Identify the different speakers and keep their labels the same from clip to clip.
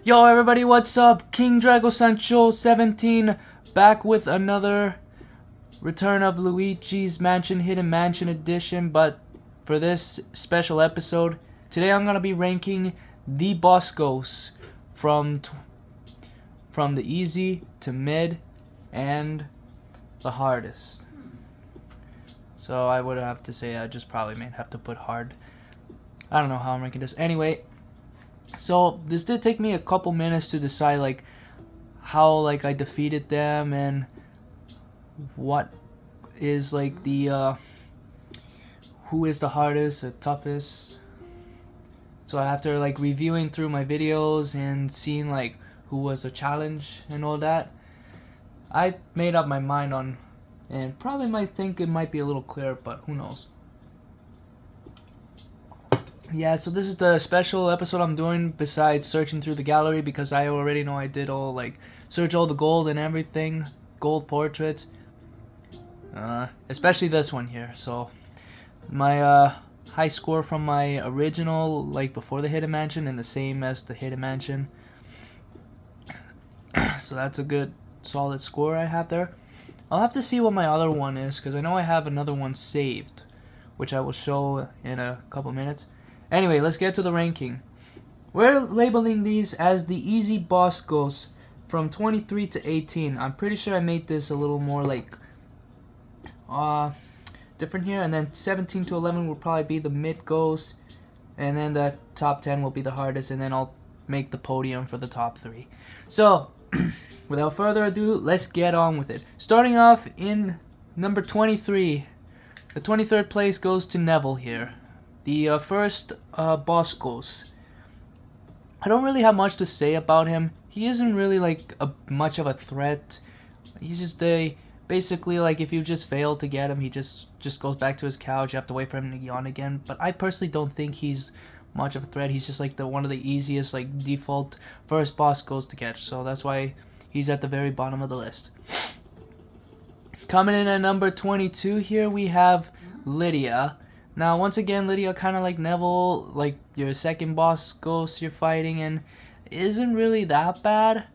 Speaker 1: Yo everybody, what's up? King Drago Sancho 17 back with another return of Luigi's Mansion Hidden Mansion edition, but for this special episode, today I'm gonna be ranking the Boscos from the easy to mid and the hardest. So I would have to say I just probably may have to put hard. I don't know how I'm ranking this. Anyway, so this did take me a couple minutes to decide like how I defeated them and what is like the who is the hardest or toughest. So after reviewing through my videos and seeing who was the challenge and all that, I made up my mind on, and probably might think it might be a little clearer, but who knows. Yeah, so this is the special episode I'm doing besides searching through the gallery, because I already know I did all search all the gold and everything, gold portraits, especially this one here. So my high score from my original before the Hidden Mansion and the same as the Hidden Mansion. So that's a good solid score I have there. I'll have to see what my other one is, because I know I have another one saved, which I will show in a couple minutes. Anyway, let's get to the ranking. We're labeling these as the easy Boscos from 23 to 18. I'm pretty sure I made this a little more different here, and then 17 to 11 will probably be the mid goes, and then the top 10 will be the hardest, and then I'll make the podium for the top 3. So without further ado, let's get on with it. Starting off in number 23, the 23rd place goes to Neville here. The first Boscos. I don't really have much to say about him. He isn't really much of a threat. He's just basically if you just fail to get him, he just goes back to his couch. You have to wait for him to yawn again. But I personally don't think he's much of a threat. He's just one of the easiest default first Boscos to catch. So that's why he's at the very bottom of the list. Coming in at number 22 here, we have Lydia. Now, once again, Lydia, kind of like Neville, your second Boscos you're fighting, and isn't really that bad.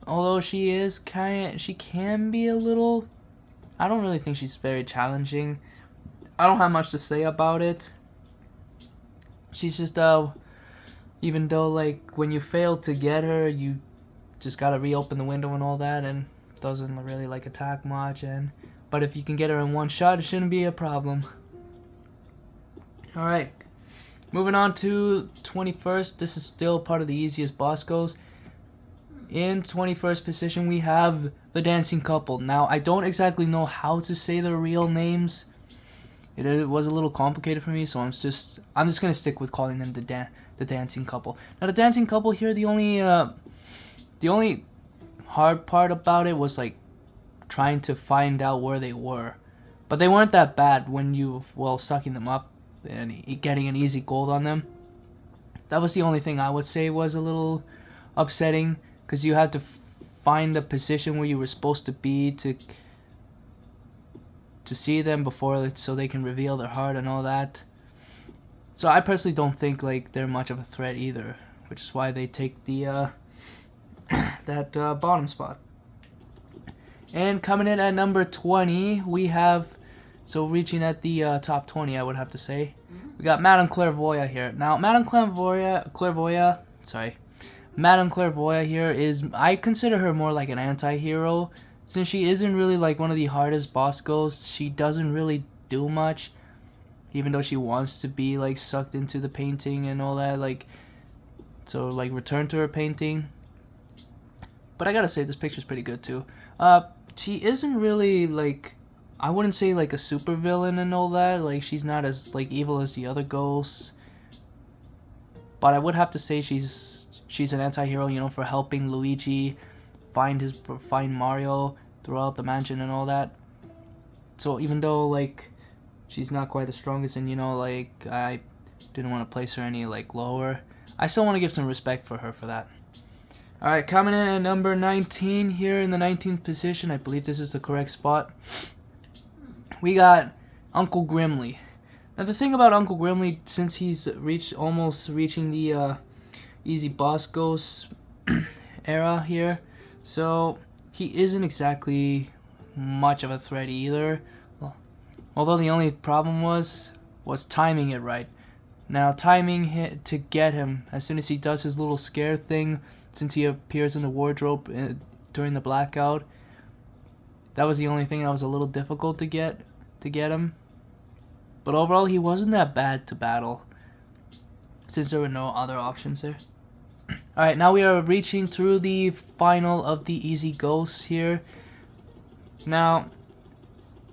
Speaker 1: Although she can be a little. I don't really think she's very challenging. I don't have much to say about it. She's just even though when you fail to get her, you just gotta reopen the window and all that, and doesn't really attack much. But if you can get her in one shot, it shouldn't be a problem. Alright, moving on to 21st. This is still part of the easiest Boscos. In 21st position, we have the dancing couple. Now, I don't exactly know how to say their real names. It was a little complicated for me, so I'm just gonna stick with calling them the dancing couple. Now, the dancing couple here, the only hard part about it was trying to find out where they were, but they weren't that bad when you sucking them up and getting an easy gold on them. That was the only thing I would say was a little upsetting, because you had to find the position where you were supposed to be to see them before, so they can reveal their heart and all that. So I personally don't think they're much of a threat either, which is why they take the that bottom spot. And coming in at number 20, we have, so reaching at the top 20, I would have to say, we got Madame Clairvoyant here. Now, Madame Clairvoyant here is, I consider her more like an anti-hero, since she isn't really one of the hardest Boscos. She doesn't really do much, even though she wants to be sucked into the painting and all that, so return to her painting. But I gotta say, this picture's pretty good too. She isn't really I wouldn't say a super villain and all that. She's not as evil as the other ghosts. But I would have to say she's an anti-hero, for helping Luigi find Mario throughout the mansion and all that. So even though she's not quite the strongest, and I didn't want to place her any lower, I still want to give some respect for her for that. Alright, coming in at number 19 here in the 19th position, I believe this is the correct spot, we got Uncle Grimly. Now the thing about Uncle Grimly, since he's almost reaching the easy boss ghost era here. So he isn't exactly much of a threat either. Although the only problem was timing it right. Now timing to get him as soon as he does his little scare thing, since he appears in the wardrobe during the blackout. That was the only thing that was a little difficult to get him. But overall, he wasn't that bad to battle, since there were no other options there. Alright, now we are reaching through the final of the easy ghosts here. Now,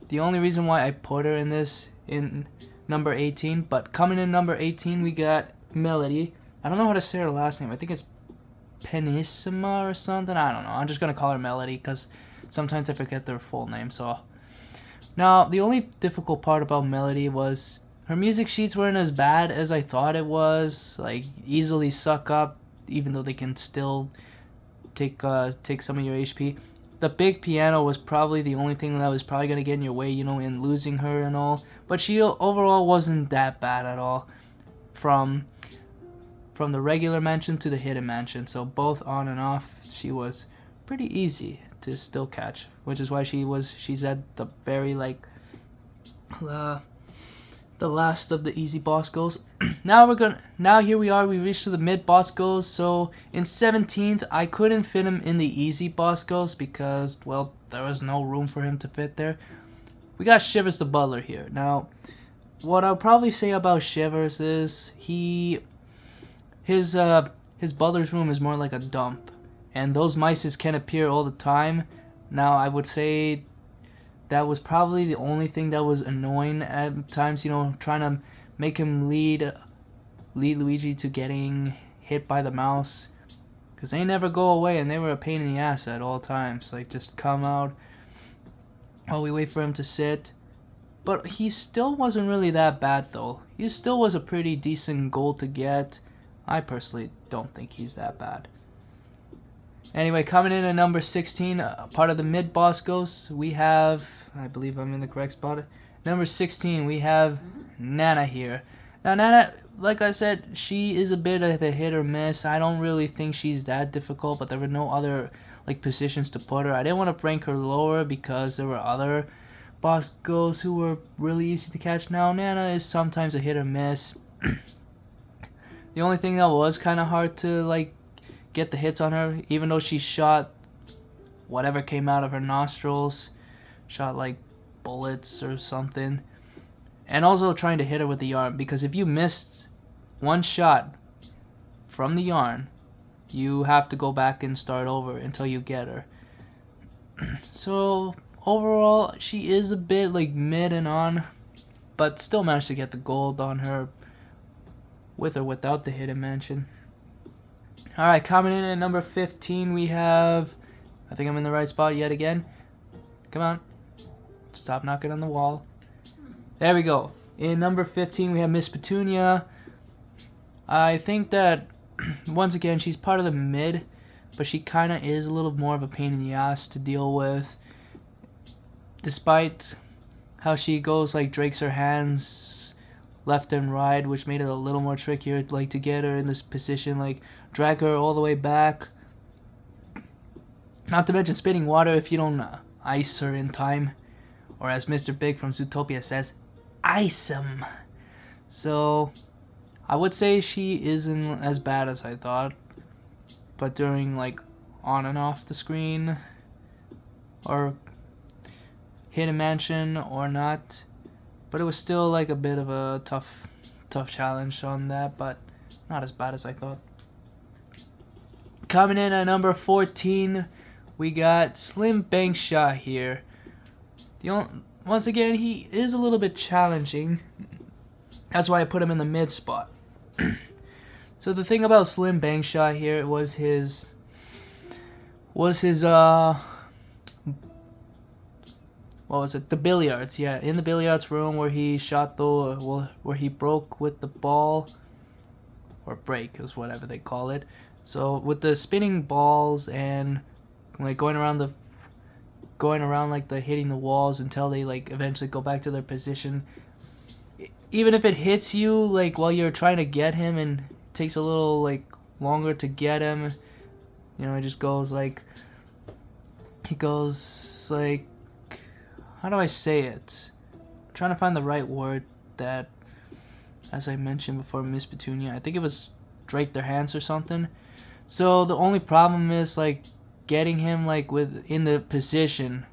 Speaker 1: the only reason why I put her in this in number 18, but coming in number 18 we got Melody. I don't know how to say her last name. I think it's Penissima or something. I don't know. I'm just gonna call her Melody because sometimes I forget their full name. So now the only difficult part about Melody was her music sheets weren't as bad as I thought it was. Like easily suck up, even though they can still take some of your HP. The big piano was probably the only thing that was probably going to get in your way, you know, in losing her and all. But she overall wasn't that bad at all. From the regular mansion to the hidden mansion. So both on and off, she was pretty easy to still catch. Which is why she's at the very, like, the last of the easy boss goals. Now here we are, we reached to the mid boss goals. So in 17th, I couldn't fit him in the easy boss goals because, well, there was no room for him to fit there. We got Shivers the Butler here. Now, what I'll probably say about Shivers is his butler's room is more like a dump, and those mices can appear all the time. Now, I would say that was probably the only thing that was annoying at times, you know, trying to make him lead Luigi to getting hit by the mouse, because they never go away and they were a pain in the ass at all times. Like, just come out while we wait for him to sit. But he still wasn't really that bad though. He still was a pretty decent goal to get. I personally don't think he's that bad. Anyway, coming in at number 16, part of the mid-boss ghosts, we have, I believe I'm in the correct spot, number 16, we have Nana here. Now, Nana, like I said, she is a bit of a hit or miss. I don't really think she's that difficult, but there were no other, like, positions to put her. I didn't want to rank her lower because there were other boss ghosts who were really easy to catch. Now, Nana is sometimes a hit or miss. The only thing that was kind of hard to, like, get the hits on her, even though she shot whatever came out of her nostrils, shot like bullets or something, and also trying to hit her with the yarn, because if you missed one shot from the yarn, you have to go back and start over until you get her. So overall, she is a bit like mid and on, but still managed to get the gold on her with or without the hidden mansion. Alright, coming in at number 15, we have, I think I'm in the right spot yet again. Come on. Stop knocking on the wall. There we go. In number 15, we have Miss Petunia. I think that, once again, she's part of the mid, but she kind of is a little more of a pain in the ass to deal with. Despite how she goes, like, drakes her hands left and right, which made it a little more trickier, like, to get her in this position, like, drag her all the way back. Not to mention spitting water if you don't ice her in time, or as Mr. Big from Zootopia says, ice 'em. So I would say she isn't as bad as I thought, but during, like, on and off the screen, or hidden mansion or not, but it was still like a bit of a tough challenge on that, but not as bad as I thought. Coming in at number 14, we got Slim Bankshot here. Once again, he is a little bit challenging. That's why I put him in the mid spot. So the thing about Slim Bankshot here was his what was it? The billiards, yeah. In the billiards room where he shot where he broke with the ball, or break is whatever they call it. So with the spinning balls and like going around like the hitting the walls until they like eventually go back to their position. Even if it hits you like while you're trying to get him and takes a little like longer to get him. You know, it just goes like, he goes like, how do I say it? I'm trying to find the right word that, as I mentioned before, Miss Petunia, I think it was Drake their hands or something. So the only problem is like getting him like within the position.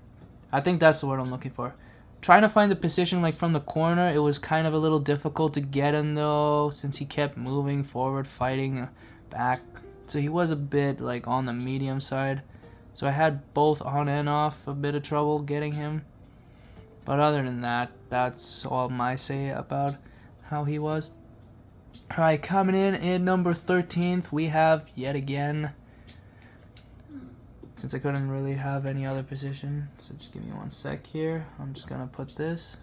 Speaker 1: I think that's the word I'm looking for. Trying to find the position like from the corner, it was kind of a little difficult to get him though, since he kept moving forward, fighting back. So he was a bit like on the medium side. So I had both on and off a bit of trouble getting him. But other than that, that's all my say about how he was. Alright, coming in number 13th, we have yet again, since I couldn't really have any other position, so just give me one sec here. I'm just gonna put this.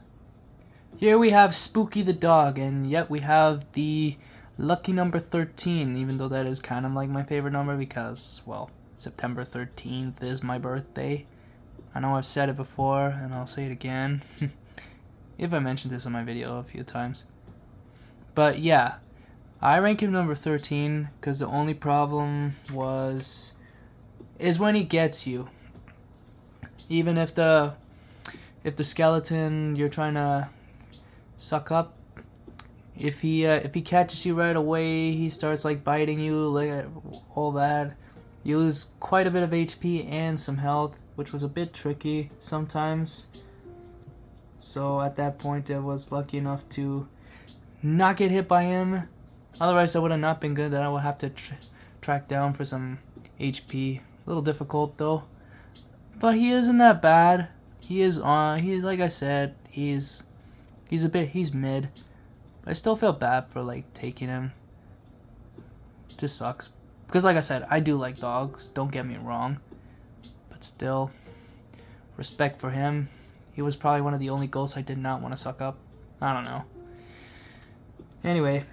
Speaker 1: Here we have Spooky the dog, and yet we have the lucky number 13, even though that is kind of like my favorite number because, well, September 13th is my birthday. I know I've said it before, and I'll say it again, if I mentioned this in my video a few times. But yeah, I rank him number 13 because the only problem is when he gets you. Even if the skeleton you're trying to suck up, if he catches you right away, he starts like biting you, like all that. You lose quite a bit of HP and some health, which was a bit tricky sometimes. So at that point, I was lucky enough to not get hit by him. Otherwise, that would have not been good. That I would have to track down for some HP. A little difficult though, but he isn't that bad. He is on. He, like I said, he's mid. But I still feel bad for like taking him. Just sucks because, like I said, I do like dogs. Don't get me wrong, but still, respect for him. He was probably one of the only ghosts I did not want to suck up. I don't know. Anyway,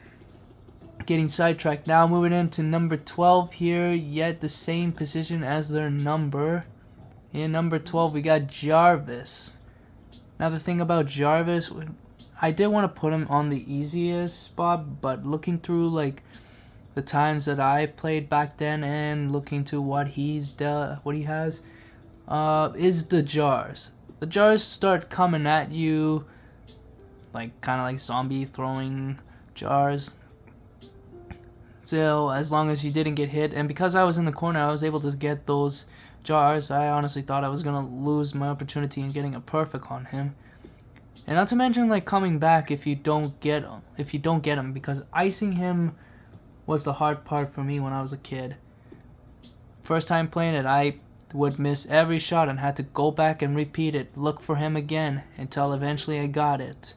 Speaker 1: getting sidetracked now, moving into number 12 here, yet the same position as their number. In number 12, we got Jarvis. Now the thing about Jarvis, I did want to put him on the easiest spot, but looking through like the times that I played back then and looking to what he has, is the jars. The jars start coming at you, like kind of like zombie throwing jars. So as long as you didn't get hit, and because I was in the corner, I was able to get those jars. I honestly thought I was gonna lose my opportunity in getting a perfect on him, and not to mention like coming back if you don't get him, because icing him was the hard part for me when I was a kid. First time playing it, I would miss every shot and had to go back and repeat it, look for him again until eventually I got it.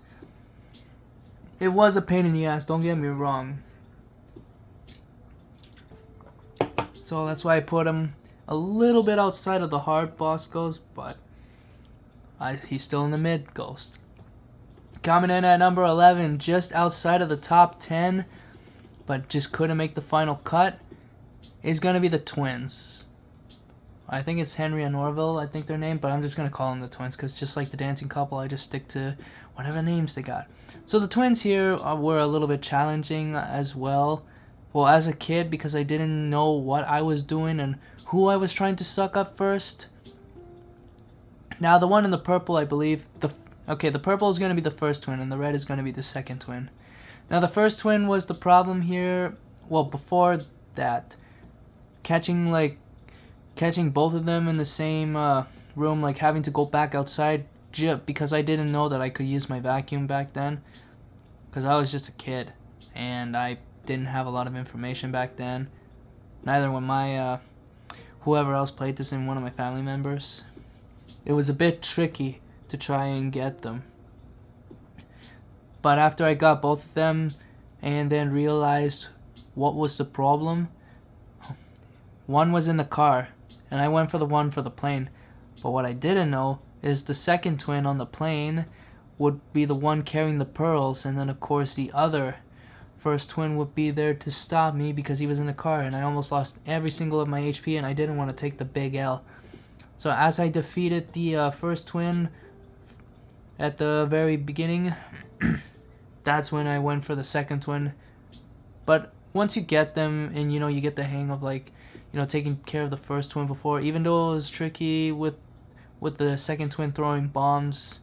Speaker 1: It was a pain in the ass, don't get me wrong. So that's why I put him a little bit outside of the hard boss ghost, but he's still in the mid ghost. Coming in at number 11, just outside of the top 10, but just couldn't make the final cut, is going to be the twins. I think it's Henry and Orville, I think their name, but I'm just going to call them the twins because just like the dancing couple, I just stick to whatever names they got. So the twins here were a little bit challenging as well. Well, as a kid, because I didn't know what I was doing and who I was trying to suck up first. Now, the one in the purple, I believe, the purple is going to be the first twin, and the red is going to be the second twin. Now, the first twin was the problem here. Well, before that, catching both of them in the same room, like having to go back outside, because I didn't know that I could use my vacuum back then, because I was just a kid, and I didn't have a lot of information back then. Neither when my whoever else played this in one of my family members. It was a bit tricky to try and get them. But after I got both of them and then realized what was the problem, one was in the car and I went for the one for the plane. But what I didn't know is the second twin on the plane would be the one carrying the pearls, and then of course the other first twin would be there to stop me because he was in the car, and I almost lost every single of my HP and I didn't want to take the big L. So as I defeated the first twin at the very beginning, that's when I went for the second twin. But once you get them and you get the hang of like taking care of the first twin before, even though it was tricky with the second twin throwing bombs,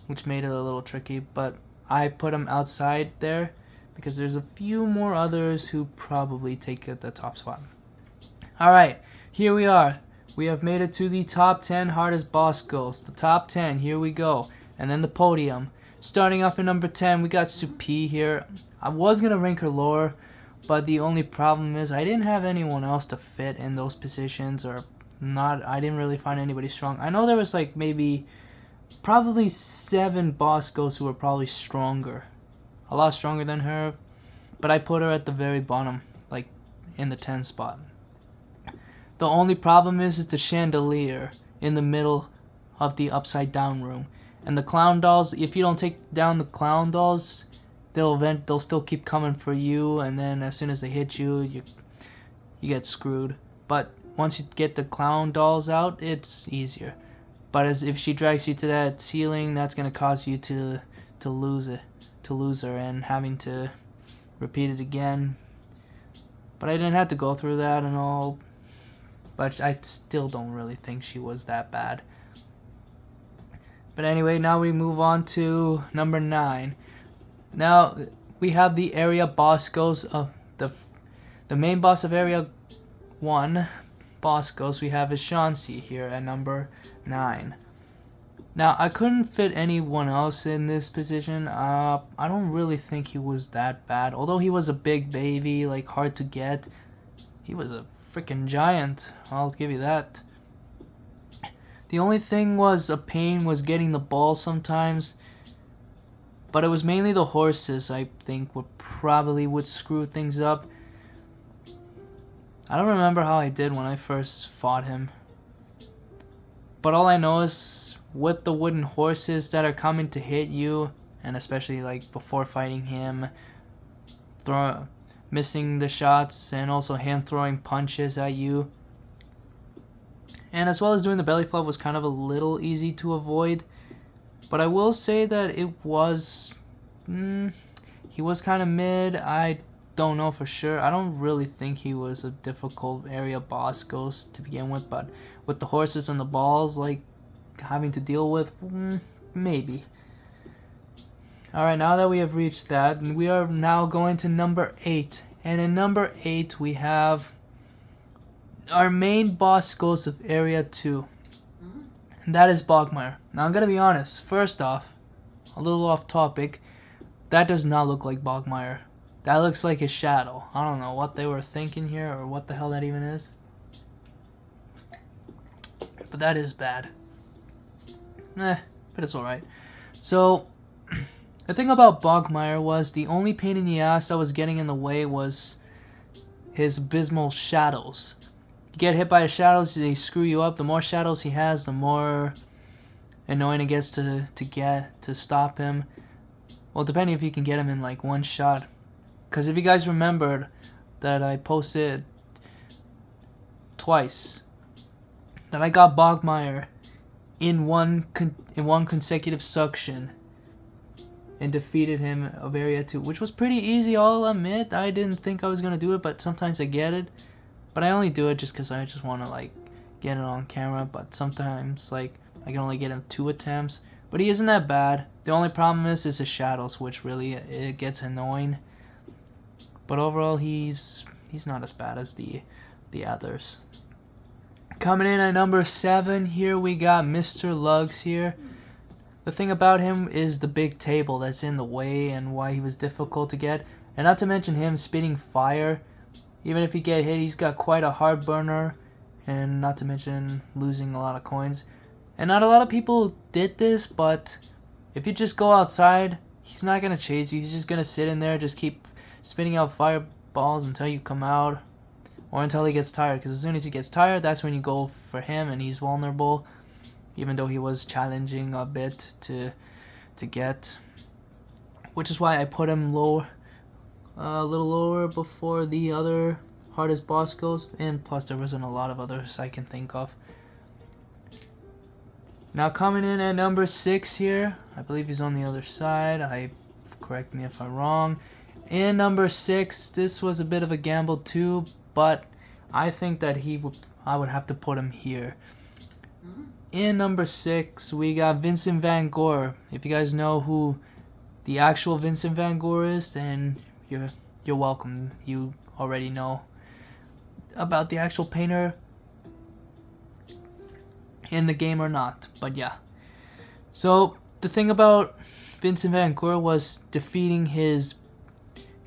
Speaker 1: which made it a little tricky, but I put them outside there because there's a few more others who probably take the top spot. Alright, here we are. We have made it to the top 10 hardest boss ghosts. The top 10, here we go. And then the podium. Starting off at number 10, we got Supi here. I was going to rank her lower, but the only problem is I didn't have anyone else to fit in those positions, or not. I didn't really find anybody strong. I know there was like maybe probably 7 boss ghosts who were probably stronger. A lot stronger than her, but I put her at the very bottom, like in the 10 spot. The only problem is the chandelier in the middle of the upside down room. And the clown dolls, if you don't take down the clown dolls, they'll still keep coming for you, and then as soon as they hit you, you get screwed. But once you get the clown dolls out, it's easier. But as if she drags you to that ceiling, that's gonna cause you to lose her and having to repeat it again. But I didn't have to go through that and all. But I still don't really think she was that bad. But anyway, now we move on to number 9. Now we have the area boss ghost of the main boss of area 1 boss ghost we have is Chauncey here at number 9. Now I couldn't fit anyone else in this position. I don't really think he was that bad. Although he was a big baby, like hard to get, he was a freaking giant, I'll give you that. The only thing was a pain was getting the ball sometimes, but it was mainly the horses I think would screw things up. I don't remember how I did when I first fought him, but all I know is with the wooden horses that are coming to hit you, and especially like before fighting him, missing the shots, and also him throwing punches at you, and as well as doing the belly flop was kind of a little easy to avoid. But I will say that it was he was kind of mid. I don't know for sure. I don't really think he was a difficult area boss ghost to begin with, but with the horses and the balls like having to deal with, maybe. Alright, now that we have reached that, we are now going to number 8. And in number 8, we have our main boss ghost of Area 2. And that is Bogmire. Now, I'm going to be honest. First off, a little off topic, that does not look like Bogmire. That looks like his shadow. I don't know what they were thinking here or what the hell that even is. But that is bad. But it's alright. So, the thing about Bogmire was the only pain in the ass that was getting in the way was his abysmal shadows. You get hit by his shadows, they screw you up. The more shadows he has, the more annoying it gets to stop him. Well, depending if you can get him in like one shot. Because if you guys remembered that I posted twice that I got Bogmire in one consecutive suction and defeated him of Area 2, which was pretty easy, I'll admit. I didn't think I was going to do it, but sometimes I get it. But I only do it just because I just want to like get it on camera, but sometimes like I can only get him 2 attempts. But he isn't that bad. The only problem is his shadows, which really it gets annoying. But overall, he's not as bad as the others. Coming in at number 7, here we got Mr. Lugs here. The thing about him is the big table that's in the way and why he was difficult to get. And not to mention him spitting fire. Even if you get hit, he's got quite a hard burner. And not to mention losing a lot of coins. And not a lot of people did this, but if you just go outside, he's not going to chase you. He's just going to sit in there, just keep spitting out fireballs until you come out. Or until he gets tired, because as soon as he gets tired, that's when you go for him and he's vulnerable. Even though he was challenging a bit to get. Which is why I put him lower, a little lower before the other hardest boss ghost. And plus there wasn't a lot of others I can think of. Now coming in at number 6 here, I believe he's on the other side. Correct me if I'm wrong. In number 6, this was a bit of a gamble too, but I think that I would have to put him here. In number 6, we got Vincent Van Gogh. If you guys know who the actual Vincent Van Gogh is, then you're welcome. You already know about the actual painter in the game or not, but yeah. So the thing about Vincent Van Gogh was defeating his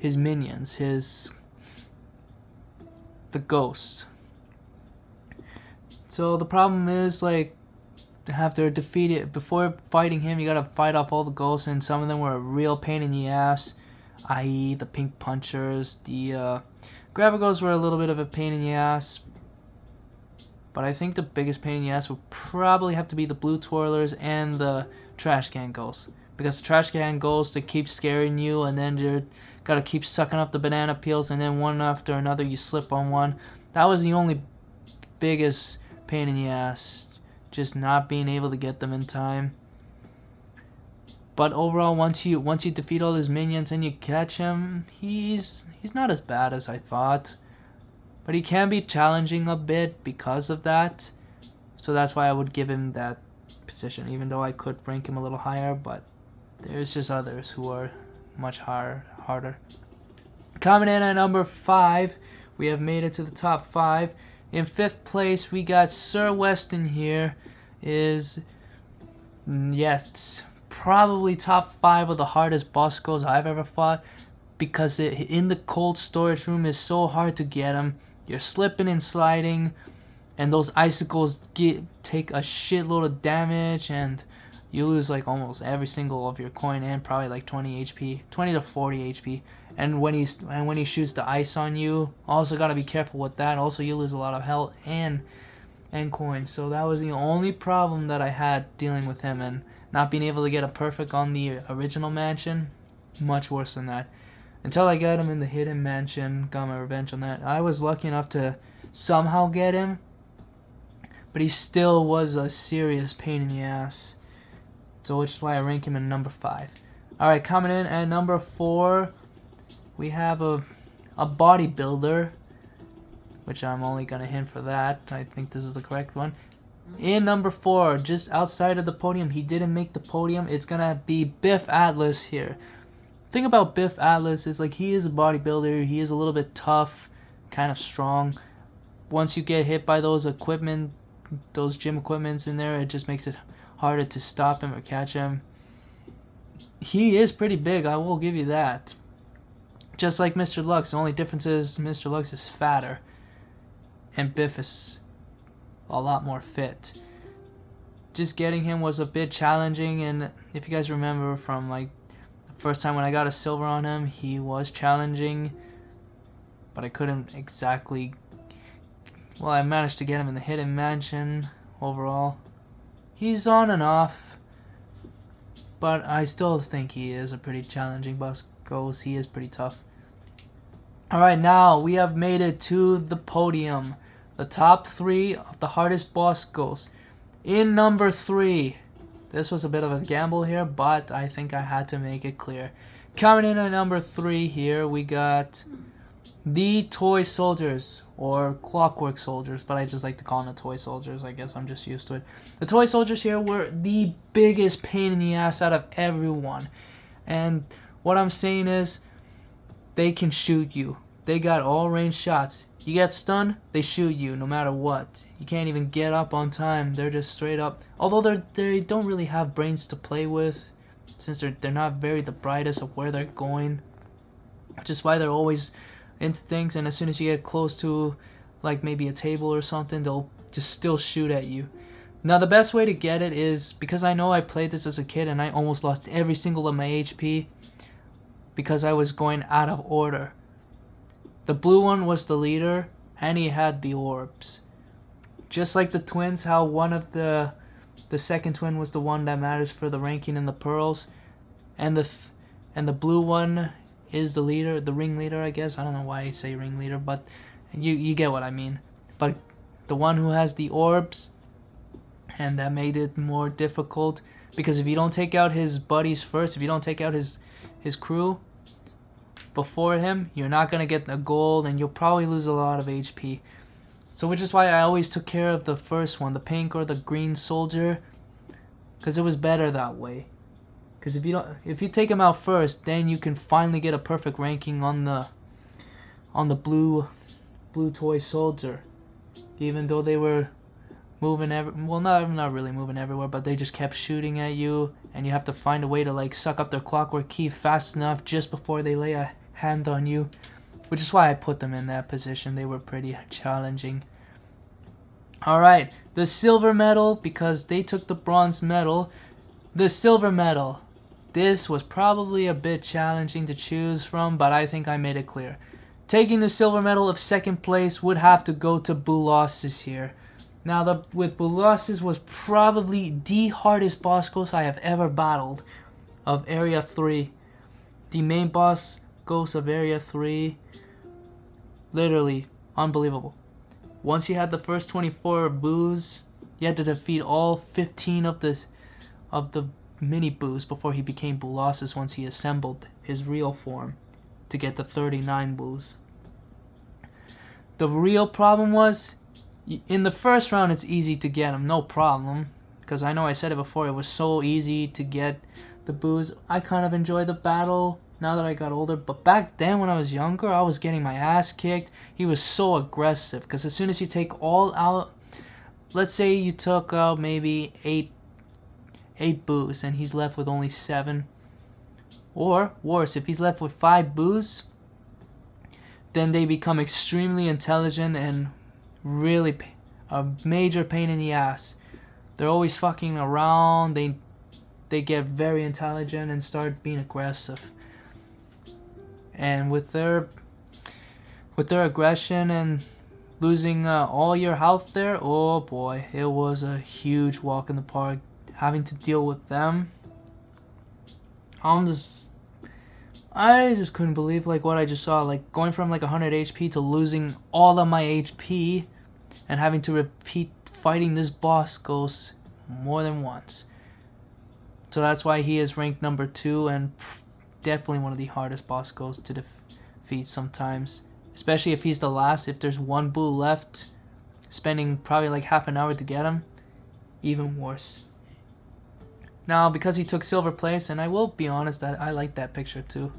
Speaker 1: minions, the ghosts. So the problem is, like, after defeated, before fighting him, you gotta fight off all the ghosts, and some of them were a real pain in the ass, i.e. the pink punchers. The Gravagos were a little bit of a pain in the ass, but I think the biggest pain in the ass would probably have to be the blue twirlers and the trash can ghosts. Because the trash can ghosts, they keep scaring you, and then you gotta keep sucking up the banana peels, and then one after another you slip on one. That was the only biggest pain in the ass, just not being able to get them in time. But overall, once you defeat all his minions and you catch him, he's not as bad as I thought. But he can be challenging a bit because of that. So that's why I would give him that position, even though I could rank him a little higher, but there's just others who are much harder. Coming in at number 5, we have made it to the top 5. In 5th place, we got Sir Weston here. Yes, probably top 5 of the hardest boss goals I've ever fought, because in the cold storage room is so hard to get him. You're slipping and sliding, and those icicles take a shitload of damage, and you lose like almost every single of your coin and probably like 20 HP, 20 to 40 HP. And when he shoots the ice on you, also gotta be careful with that. Also, you lose a lot of health and coins. So that was the only problem that I had dealing with him, and not being able to get a perfect on the original mansion. Much worse than that. Until I got him in the hidden mansion, got my revenge on that. I was lucky enough to somehow get him, but he still was a serious pain in the ass. So which is why I rank him in number 5. Alright, coming in at number 4, we have a bodybuilder, which I'm only going to hint for that. I think this is the correct one. In number 4, just outside of the podium, he didn't make the podium. It's going to be Biff Atlas here. The thing about Biff Atlas is, like, he is a bodybuilder. He is a little bit tough, kind of strong. Once you get hit by those gym equipments in there, it just makes it harder to stop him or catch him. He is pretty big, I will give you that. Just like Mr. Lux, the only difference is Mr. Lux is fatter, and Biff is a lot more fit. Just getting him was a bit challenging, and if you guys remember from like the first time when I got a silver on him, he was challenging, but I couldn't exactly. Well, I managed to get him in the hidden mansion overall. He's on and off, but I still think he is a pretty challenging boss ghost. He is pretty tough. Alright, now we have made it to the podium. The top 3 of the hardest boss ghosts. In number 3, this was a bit of a gamble here, but I think I had to make it clear. Coming in at number 3 here, we got the Toy Soldiers, or Clockwork Soldiers, but I just like to call them the Toy Soldiers. I guess I'm just used to it. The Toy Soldiers here were the biggest pain in the ass out of everyone. And what I'm saying is, they can shoot you. They got all range shots. You get stunned, they shoot you no matter what. You can't even get up on time. They're just straight up. Although they don't really have brains to play with, since they're not very the brightest of where they're going. Which is why they're always into things, and as soon as you get close to like maybe a table or something, they'll just still shoot at you. Now the best way to get it is, because I know I played this as a kid and I almost lost every single of my HP because I was going out of order. The blue one was the leader, and he had the orbs. Just like the twins, how one of the second twin was the one that matters for the ranking in the pearls, and the blue one is the leader, the ringleader, I guess. I don't know why I say ringleader, but you get what I mean. But the one who has the orbs, and that made it more difficult, because if you don't take out his buddies first, if you don't take out his crew, before him, you're not going to get the gold and you'll probably lose a lot of HP. So which is why I always took care of the first one, the pink or the green soldier, because it was better that way. Because if you take him out first, then you can finally get a perfect ranking on the blue toy soldier. Even though they were moving not really moving everywhere, but they just kept shooting at you, and you have to find a way to like suck up their clockwork key fast enough just before they lay a hand on you. Which is why I put them in that position. They were pretty challenging. Alright, the silver medal, because they took the bronze medal. The silver medal. This was probably a bit challenging to choose from, but I think I made it clear. Taking the silver medal of second place would have to go to Boolossus here. Now, with Boolossus was probably the hardest boss ghost I have ever battled of Area 3. The main boss ghost of Area 3. Literally, unbelievable. Once you had the first 24 boos, you had to defeat all 15 of the mini boos before he became Boolossus once he assembled his real form to get the 39 boos. The real problem was, in the first round it's easy to get him, no problem. Because I know I said it before, it was so easy to get the boos. I kind of enjoy the battle now that I got older, but back then when I was younger, I was getting my ass kicked. He was so aggressive, because as soon as you take all out, let's say you took out maybe 8 boos and he's left with only 7, or worse, if he's left with 5 boos, then they become extremely intelligent and really a major pain in the ass. They're always fucking around, they get very intelligent and start being aggressive. And with their aggression and losing all your health there, oh boy, it was a huge walk in the park having to deal with them. I just couldn't believe like what I just saw, like going from like 100 HP to losing all of my HP and having to repeat fighting this boss ghost more than once. So that's why he is ranked number 2 and definitely one of the hardest boss ghosts to defeat sometimes. Especially if he's the last, if there's one boo left, spending probably like half an hour to get him, even worse. Now, because he took silver place, and I will be honest, I like that picture too.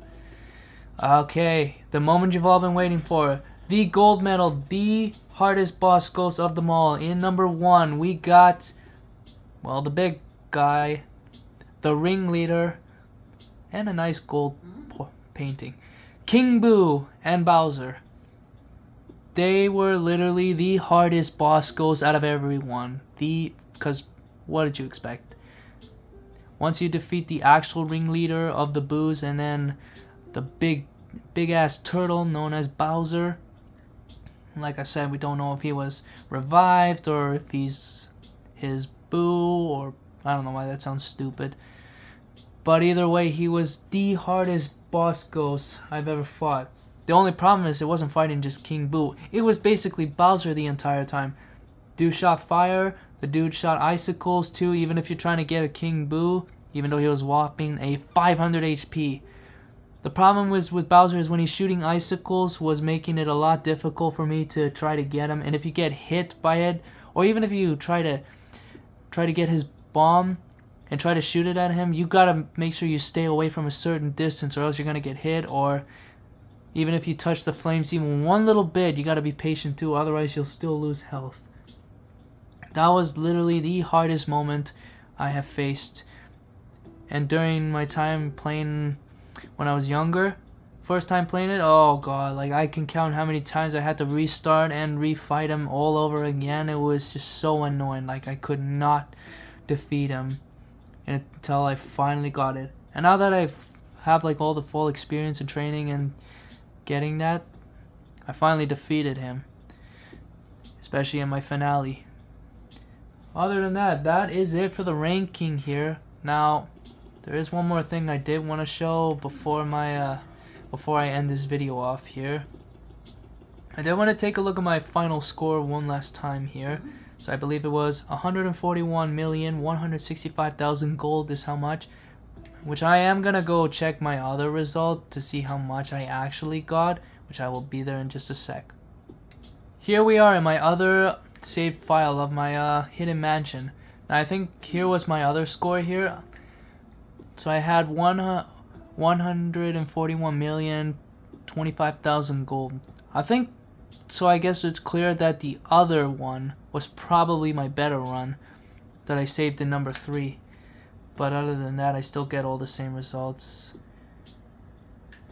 Speaker 1: Okay, the moment you've all been waiting for. The gold medal, the hardest boss ghost of them all. In number 1, we got, well, the big guy, the ringleader, and a nice gold painting. King Boo and Bowser. They were literally the hardest boss ghosts out of everyone. Because what did you expect? Once you defeat the actual ringleader of the Boos and then the big ass turtle known as Bowser. Like I said, we don't know if he was revived or if he's his Boo, or I don't know why that sounds stupid. But either way, he was the hardest boss ghost I've ever fought. The only problem is it wasn't fighting just King Boo. It was basically Bowser the entire time. Dude shot fire, the dude shot icicles too, even if you're trying to get a King Boo, even though he was whopping a 500 HP. The problem was with Bowser is when he's shooting icicles was making it a lot difficult for me to try to get him. And if you get hit by it, or even if you try to get his bomb and try to shoot it at him, you gotta make sure you stay away from a certain distance or else you're gonna get hit. Or even if you touch the flames even one little bit, you gotta be patient too, otherwise you'll still lose health. That was literally the hardest moment I have faced. And during my time playing when I was younger, first time playing it, oh god, like I can count how many times I had to restart and refight him all over again. It was just so annoying, like I could not defeat him until I finally got it. And now that I have like all the full experience and training and getting that, I finally defeated him, especially in my finale. Other than that, that is it for the ranking here. Now, there is one more thing I did want to show before I end this video off here. I did want to take a look at my final score one last time here. So I believe it was 141,165,000 gold is how much. which I am gonna go check my other result to see how much I actually got, which I will be there in just a sec. Here we are in my other saved file of my hidden mansion. Now I think here was my other score here. So I had 141,025,000 gold. I think so. I guess it's clear that the other one was probably my better run that I saved in number 3. But other than that, I still get all the same results.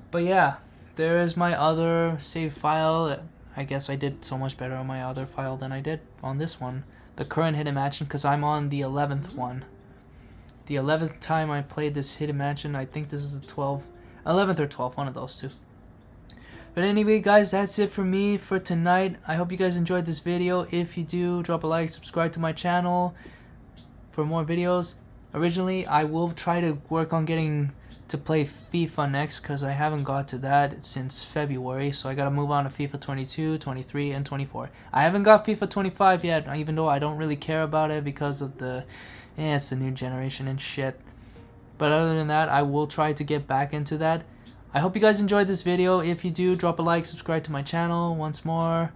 Speaker 1: But yeah, there is my other save file. I guess I did so much better on my other file than I did on this one. The current hidden mansion, because I'm on the 11th one. The 11th time I played this hidden mansion. I think this is the 11th or 12th, one of those two. But anyway, guys, that's it for me for tonight. I hope you guys enjoyed this video. If you do, drop a like, subscribe to my channel for more videos. Originally, I will try to work on getting to play FIFA next, because I haven't got to that since February. So I gotta move on to FIFA 22, 23, and 24. I haven't got FIFA 25 yet, even though I don't really care about it because of the... it's the new generation and shit. But other than that, I will try to get back into that. I hope you guys enjoyed this video. If you do, drop a like, subscribe to my channel once more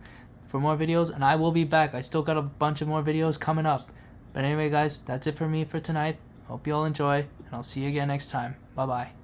Speaker 1: for more videos, and I will be back. I still got a bunch of more videos coming up. But anyway, guys, that's it for me for tonight. Hope you all enjoy, and I'll see you again next time. Bye-bye.